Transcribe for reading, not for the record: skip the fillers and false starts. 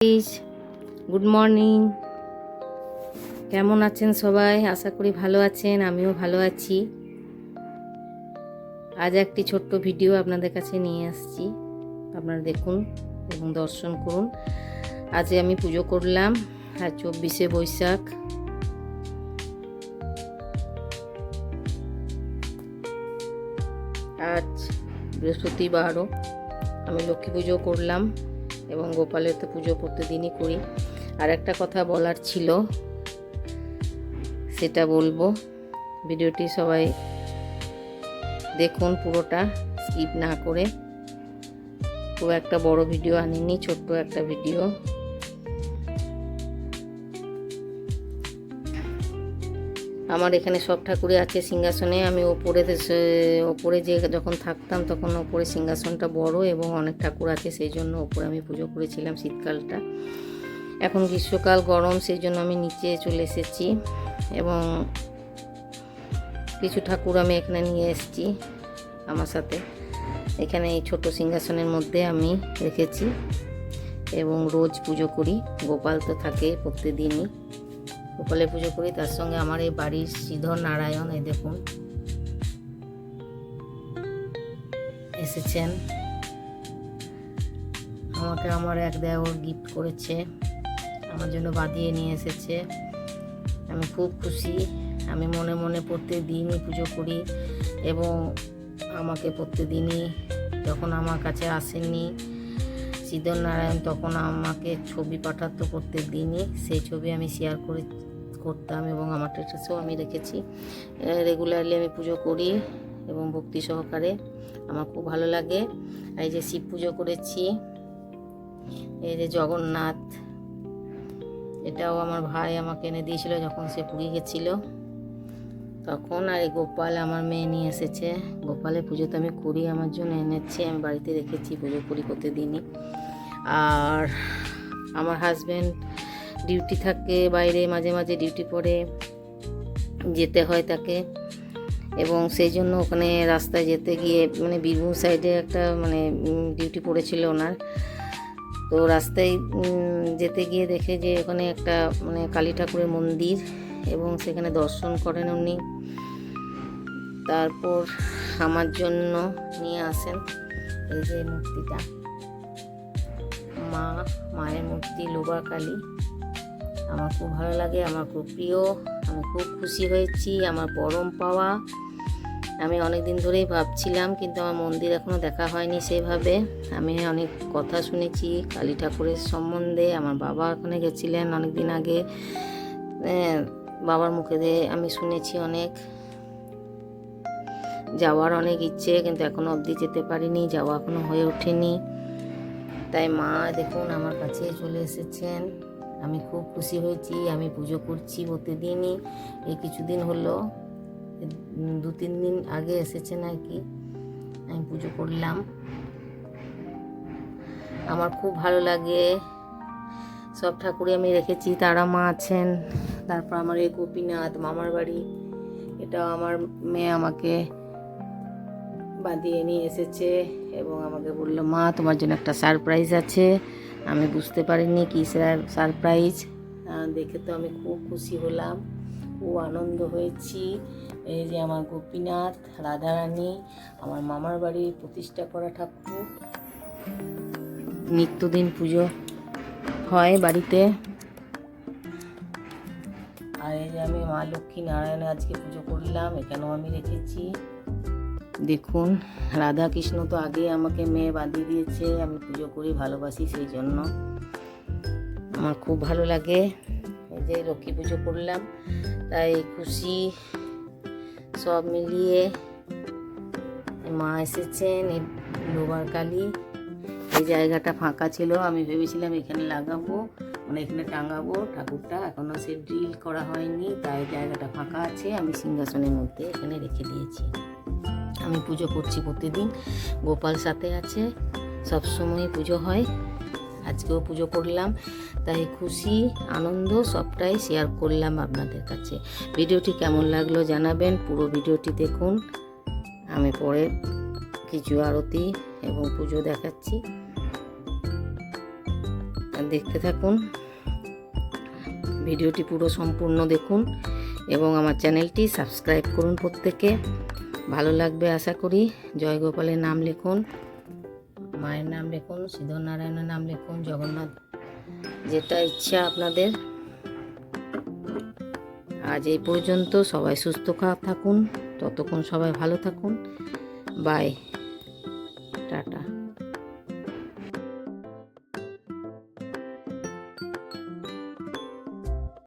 Please good morning. কেমন আছেন সবাই? আশা করি ভালো আছেন, আমিও ভালো আছি। আজ একটি ছোট্ট ভিডিও আপনাদের কাছে নিয়ে আসছি, আপনারা দেখুন এবং দর্শন করুন। আজ আমি পুজো করলাম, আর 24শে বৈশাখ। আজ বৃহস্পতিবারও আমি লক্ষ্মী পুজো করলাম এবং গোপালের তো পুজো প্রতিদিনই করি। আর একটা কথা বলার ছিল, সেটা বলবো। ভিডিওটি সবাই দেখুন, পুরোটা স্কিপ না করে। খুব একটা বড় ভিডিও আনিনি, ছোট্ট একটা ভিডিও। আমার এখানে সব ঠাকুরই আছে সিংহাসনে। আমি ওপরে যে যখন থাকতাম তখন ওপরে সিংহাসনটা বড় এবং অনেক ঠাকুর আছে, সেই জন্য ওপরে আমি পুজো করেছিলাম শীতকালটা। এখন গ্রীষ্মকাল গরম, সেই জন্য আমি নিচে চলে এসেছি এবং কিছু ঠাকুর আমি এখানে নিয়ে এসেছি আমার সাথে। এখানে এই ছোট সিংহাসনের মধ্যে আমি রেখেছি এবং রোজ পুজো করি। গোপাল তো থাকে প্রত্যেকদিনই, গোপালের পুজো করি। তার সঙ্গে আমার এই বাড়ির শ্রীধর নারায়ণ, এই দেখুন এসেছেন। আমাকে আমার এক দেওর গিফট করেছে, আমার জন্য বাঁধিয়ে নিয়ে এসেছে। আমি খুব খুশি। আমি মনে মনে প্রত্যেকদিনই পুজো করি এবং আমাকে প্রত্যেকদিনই, যখন আমার কাছে আসেননি শ্রীধর নারায়ণ, তখন আমাকে ছবি পাঠাতো প্রত্যেকদিনই। সেই ছবি আমি শেয়ার করতাম এবং আমার স্ট্যাটাসেও আমি রেখেছি। রেগুলারলি আমি পুজো করি এবং ভক্তি সহকারে, আমার খুব ভালো লাগে। এই যে শিব পুজো করেছি, এই যে জগন্নাথ, এটাও আমার ভাই আমাকে এনে দিয়েছিল যখন সে পুরী গেছিল তখন। আর এই গোপাল আমার মেয়ে নিয়ে এসেছে। গোপালের পুজো তো আমি করি, আমার জন্য এনেছি, আমি বাড়িতে রেখেছি, পুজো করি প্রতিদিনই। আর আমার হাজব্যান্ড ডিউটি থাকে বাইরে, মাঝে মাঝে ডিউটি পড়ে যেতে হয় তাকে, এবং সেই জন্য ওখানে রাস্তায় যেতে গিয়ে, মানে বীরভূম সাইডে একটা ডিউটি পড়েছিল ওনার, তো রাস্তায় যেতে গিয়ে দেখে যে ওখানে একটা কালী ঠাকুরের মন্দির, এবং সেখানে দর্শন করেন উনি। তারপর আমার জন্য নিয়ে আসেন এই যে মূর্তিটা, মায়ের মূর্তি, লোবার কালী। আমার খুব ভালো লাগে, আমার খুব প্রিয়, আমি খুব খুশি হয়েছি, আমার পরম পাওয়া। আমি অনেক দিন ধরেই ভাবছিলাম, কিন্তু আমার মন্দির এখনও দেখা হয়নি সেভাবে। আমি অনেক কথা শুনেছি কালী ঠাকুরের সম্বন্ধে, আমার বাবা ওখানে গেছিলেন অনেক দিন আগে, বাবার মুখে দিয়ে আমি শুনেছি অনেক। যাওয়ার অনেক ইচ্ছে, কিন্তু এখনও অবধি যেতে পারিনি, যাওয়া এখনও হয়ে ওঠেনি। তাই মা দেখুন আমার কাছে চলে এসেছেন, আমি খুব খুশি হয়েছি। আমি পুজো করছি প্রতিদিনই, এই কিছুদিন হলো, 2-3 দিন আগে এসেছেন আর কি, আমি পুজো করলাম। আমার খুব ভালো লাগে। সব ঠাকুরই আমি রেখেছি, তারা মা আছেন। তারপর আমার এই গোপীনাথ মামার বাড়ি, এটা আমার মেয়ে আমাকে বাঁধিয়ে নিয়ে এসেছে এবং আমাকে বললো, মা তোমার জন্য একটা সারপ্রাইজ আছে। আমি বুঝতে পারিনি কি সারপ্রাইজ, দেখে তো আমি খুব খুশি হলাম, খুব আনন্দ হয়েছি। এই যে আমার গোপীনাথ, রাধারানী, আমার মামার বাড়ির প্রতিষ্ঠা করা ঠাকুর, নিত্যদিন পুজো হয় বাড়িতে। আর এই যে আমি মা লক্ষ্মী নারায়ণে আজকে পুজো করলাম, এখানেও আমি রেখেছি। দেখুন রাধা কৃষ্ণ তো আগে আমাকে মেয়ে বাঁধিয়ে দিয়েছে, আমি পুজো করি, ভালোবাসি, সেই জন্য আমার খুব ভালো লাগে। এই যে লক্ষ্মী পুজো করলাম, তাই খুশি। সব মিলিয়ে মা এসেছেন, এই লোবার কালী। এই জায়গাটা ফাঁকা ছিল, আমি ভেবেছিলাম এখানে লাগাবো, এখানে টাঙাবো ঠাকুরটা, এখনও সে ড্রিল করা হয়নি, তাই জায়গাটা ফাঁকা আছে। আমি সিংহাসনের মধ্যে এখানে রেখে দিয়েছি। আমি পুজো করছি প্রতিদিন, গোপাল সাথে আছে, সবসময় পুজো হয়, আজকেও পুজো করলাম। তাই খুশি, আনন্দ সবটাই শেয়ার করলাম আপনাদের কাছে। ভিডিওটি কেমন লাগলো জানাবেন, পুরো ভিডিওটি দেখুন। আমি পরে কিছু আরতি এবং পুজো দেখাচ্ছি। আর দেখতে থাকুন, ভিডিওটি পুরো সম্পূর্ণ দেখুন এবং আমার চ্যানেলটি সাবস্ক্রাইব করুন। প্রত্যেকে ভালো লাগবে আশা করি। জয় গোপালের নাম লিখুন, মায়ের নাম লিখুন, শ্রীধর নারায়ণের নাম লিখুন, জগন্নাথ, যেটা ইচ্ছা আপনাদের। আজ এই পর্যন্ত, সবাই সুস্থ থাকুন, ততক্ষণ সবাই ভালো থাকুন। Bye, tata.